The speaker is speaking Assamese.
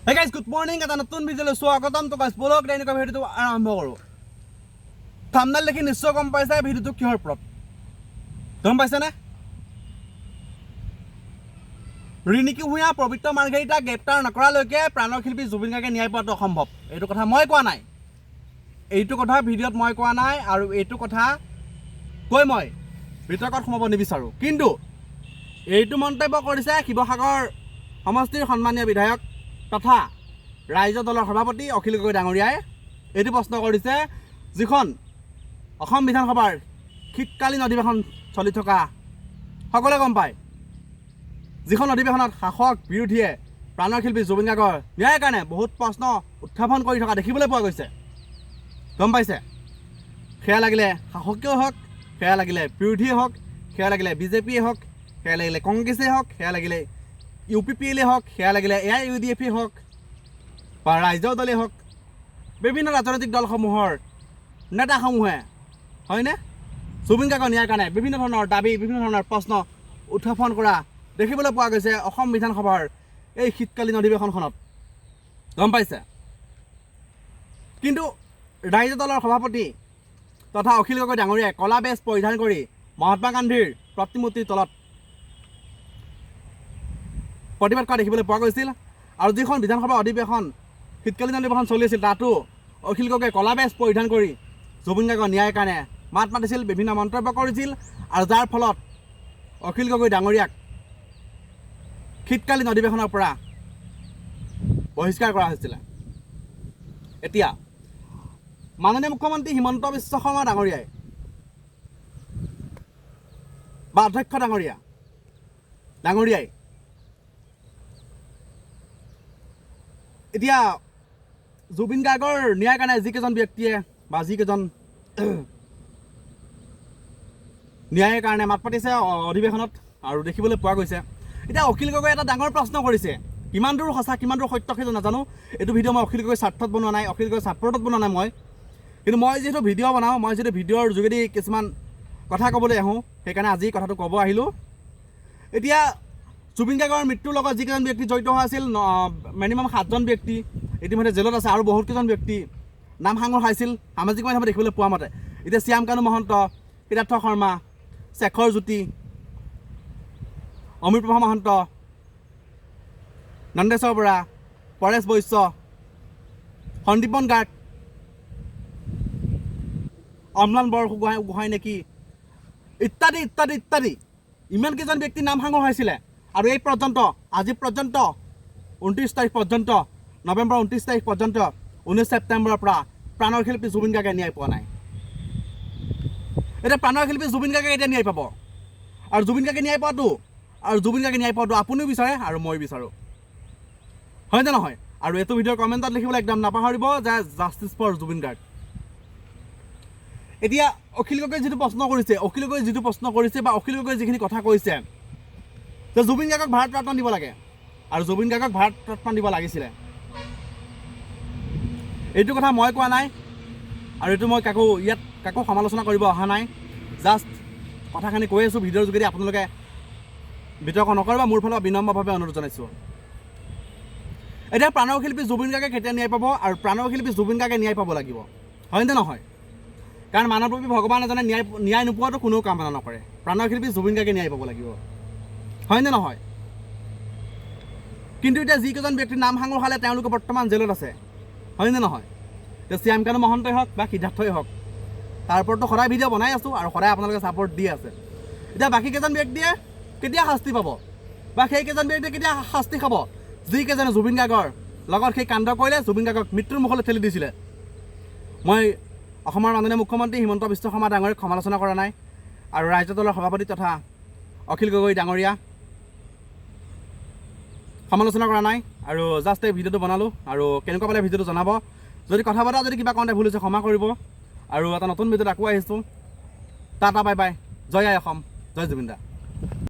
Hey guys, good morning. এটা নতুন ভিডিঅ'লৈ স্বাগতম। তো গাইস বলক এনেকুৱা ভিডিঅ'টো আৰম্ভ কৰোঁ। থাম্বনেইল দেখি নিশ্চয় গম পাইছা ভিডিঅ'টো কিহৰ ওপৰত। গম পাইছানে? ৰিণিকী ভূঞা পবিত্ৰ মাৰ্ঘেৰিটা গ্ৰেপ্তাৰ নকৰালৈকে প্ৰাণৰ শিল্পী জুবিন গাৰ্গে ন্যায় পোৱাটো অসম্ভৱ। এইটো কথা মই কোৱা নাই। এইটো কথা ভিডিঅ'ত মই কোৱা নাই আৰু এইটো কথা কৈ মই বিতৰ্কত সোমাব নিবিচাৰোঁ। কিন্তু এইটো মন্তব্য কৰিছে শিৱসাগৰ সমষ্টিৰ সন্মানীয় বিধায়ক তথা ৰাইজৰ দলৰ সভাপতি অখিল গগৈ ডাঙৰীয়াই এইটো প্ৰশ্ন কৰিছে, যিখন অসম বিধানসভাৰ শীতকালীন অধিৱেশন চলি থকা সকলোৱে গম পায়, যিখন অধিৱেশনত শাসক বিৰোধীয়ে প্ৰাণৰ শিল্পী জুবিন গাৰ্গৰ ন্যায়ৰ কাৰণে বহুত প্ৰশ্ন উত্থাপন কৰি থকা দেখিবলৈ পোৱা গৈছে। গম পাইছে, সেয়া লাগিলে শাসকেও হওক, সেয়া লাগিলে বিৰোধীয়ে হওক, সেয়া লাগিলে বিজেপিয়ে হওক, সেয়া লাগিলে কংগ্ৰেছেই হওক, সেয়া লাগিলে UPPL হওক, সেয়া লাগিলে AIUDF হওক বা ৰাইজৰ দলেই হওক, বিভিন্ন ৰাজনৈতিক দলসমূহৰ নেতাসমূহে হয়নে জুবিন গাৰ্গৰ ন্যায়ৰ কাৰণে বিভিন্ন ধৰণৰ দাবী, বিভিন্ন ধৰণৰ প্ৰশ্ন উত্থাপন কৰা দেখিবলৈ পোৱা গৈছে অসম বিধানসভাৰ এই শীতকালীন অধিৱেশনখনত। গম পাইছে, কিন্তু ৰাইজৰ দলৰ সভাপতি তথা অখিল গগৈ ডাঙৰীয়াই কলা বেজ পৰিধান কৰি মহাত্মা গান্ধীৰ প্ৰতিমূৰ্তিৰ তলত প্ৰতিবাদ কৰা দেখিবলৈ পোৱা গৈছিল। আৰু যিখন বিধানসভাৰ অধিৱেশন শীতকালীন অধিৱেশন চলি আছিল, তাতো অখিল গগৈ কলা বেজ পৰিধান কৰি জুবিন গাৰ্গৰ ন্যায়ৰ কাৰণে মাত মাতিছিল, বিভিন্ন মন্তব্য কৰিছিল, আৰু যাৰ ফলত অখিল গগৈ ডাঙৰীয়াক শীতকালীন অধিৱেশনৰ পৰা বহিষ্কাৰ কৰা হৈছিলে। এতিয়া মাননীয় মুখ্যমন্ত্ৰী হিমন্ত বিশ্ব শৰ্মা ডাঙৰীয়াই বা অধ্যক্ষ ডাঙৰীয়াই এতিয়া জুবিন গাৰ্গৰ ন্যায়ৰ কাৰণে যিকেইজন ব্যক্তিয়ে বা যিকেইজন ন্যায়ৰ কাৰণে মাত পাতিছে অধিৱেশনত আৰু দেখিবলৈ পোৱা গৈছে। এতিয়া অখিল গগৈ এটা ডাঙৰ প্ৰশ্ন কৰিছে, কিমান দূৰ সঁচা কিমান দূৰ সত্য সেইটো নাজানো। এইটো ভিডিঅ' মই অখিল গগৈৰ স্বাৰ্থত বনোৱা নাই, অখিল গগৈৰ ছাপৰ্টত বনোৱা নাই মই, কিন্তু মই যিহেতু ভিডিঅ' বনাওঁ, মই যিহেতু ভিডিঅ'ৰ যোগেদি কিছুমান কথা ক'বলৈ আহোঁ, সেইকাৰণে আজি কথাটো ক'ব আহিলোঁ। এতিয়া জুবিন গাৰ্গৰ মৃত্যুৰ লগত যিকেইজন ব্যক্তি জড়িত হৈ আছিল, মিনিমাম 7জন ব্যক্তি ইতিমধ্যে জেলত আছে, আৰু বহুতকেইজন ব্যক্তি নাম সাঙুৰ খাইছিল সামাজিক মাধ্যমত দেখিবলৈ পোৱা মতে। এতিয়া শ্যাম কানু মহন্ত, সিদ্ধাৰ্থ শৰ্মা, শেখৰ জ্যোতি, অমৃতপ্ৰভা মহন্ত, নন্দেশ্বৰ বৰা, পৰেশ বৈশ্য, সন্দীপন গাৰ্গ, অম্লান বৰগোহাঁই নেকি, ইত্যাদি ইত্যাদি ইত্যাদি ইমানকেইজন ব্যক্তিৰ নাম সাঙুৰ হৈছিলে। আৰু এই পৰ্যন্ত আজি পৰ্যন্ত 29 তাৰিখ পৰ্যন্ত, নৱেম্বৰ 29 তাৰিখ পৰ্যন্ত 19 ছেপ্টেম্বৰৰ পৰা প্ৰাণৰ শিল্পী জুবিন গাৰ্গে ন্যায় পোৱা নাই। এতিয়া প্ৰাণৰ শিল্পী জুবিন গাৰ্গে এতিয়া ন্যায় পাব, আৰু জুবিন গাৰ্গে ন্যায় পোৱাটো আপুনিও বিচাৰে আৰু মই বিচাৰোঁ, হয়নে নহয়? আৰু এইটো ভিডিঅ'ৰ কমেণ্টত লিখিবলৈ একদম নাপাহৰিব যে জাষ্টিছ ফৰ জুবিন গাৰ্গ। এতিয়া অখিল গগৈ যিটো প্ৰশ্ন কৰিছে বা অখিল গগৈ যিখিনি কথা কৈছে যে জুবিন গাৰ্গক ভাৰত ৰত্ন দিব লাগে, আৰু জুবিন গাৰ্গক ভাৰত ৰত্ন দিব লাগিছিলে, এইটো কথা মই কোৱা নাই, আৰু এইটো মই কাকো সমালোচনা কৰিব অহা নাই, জাষ্ট কথাখিনি কৈ আছোঁ ভিডিঅ'ৰ যোগেদি। আপোনালোকে বিতৰ্ক নকৰিব, মোৰ ফালৰ বিনম্ৰভাৱে অনুৰোধ জনাইছোঁ। এতিয়া প্ৰাণৰ শিল্পী জুবিন গাৰ্গে কেতিয়া ন্যায় পাব, আৰু প্ৰাণৰ শিল্পী জুবিন গাৰ্গে ন্যায় পাব লাগিব, হয়নে নহয়? কাৰণ মানৱৰূপী ভগৱান এজনে ন্যায় নোপোৱাটো কোনেও কামনা নকৰে। প্ৰাণৰ শিল্পী জুবিন গাৰ্গে ন্যায় পাব লাগিব, হয়নে নহয়? কিন্তু এতিয়া যিকেইজন ব্যক্তিৰ নাম সাঙুৰ খালে তেওঁলোকে বৰ্তমান জেলত আছে, হয়নে নহয়? এতিয়া শ্যাম কানু মহন্তই হওক বা সিদ্ধাৰ্থই হওক, তাৰ ওপৰতো সদায় ভিডিঅ' বনাই আছোঁ আৰু সদায় আপোনালোকে ছাপৰ্ট দি আছে। এতিয়া বাকীকেইজন ব্যক্তিয়ে কেতিয়া শাস্তি পাব, বা সেইকেইজন ব্যক্তিয়ে কেতিয়া শাস্তি খাব যিকেইজনে জুবিন গাৰ্গৰ লগত সেই কাণ্ড কৰিলে, জুবিন গাৰ্গক মৃত্যুৰ মুখলৈ ঠেলি দিছিলে? মই অসমৰ মাননীয় মুখ্যমন্ত্ৰী হিমন্ত বিশ্ব শৰ্মা ডাঙৰীয়াক সমালোচনা কৰা নাই, আৰু ৰাইজৰ দলৰ সভাপতি তথা অখিল গগৈ ডাঙৰীয়া সমালোচনা কৰা নাই, আৰু জাষ্ট এই ভিডিঅ'টো বনালোঁ। আৰু কেনেকুৱা পালে ভিডিঅ'টো জনাব, যদি কথা পতা যদি কিবা কওঁতে ভুল হৈছে ক্ষমা কৰিব, আৰু এটা নতুন ভিডিঅ'ত আকৌ আহিছোঁ। টাটা বাই বাই, জয় আই অসম, জয় জুবিন দা।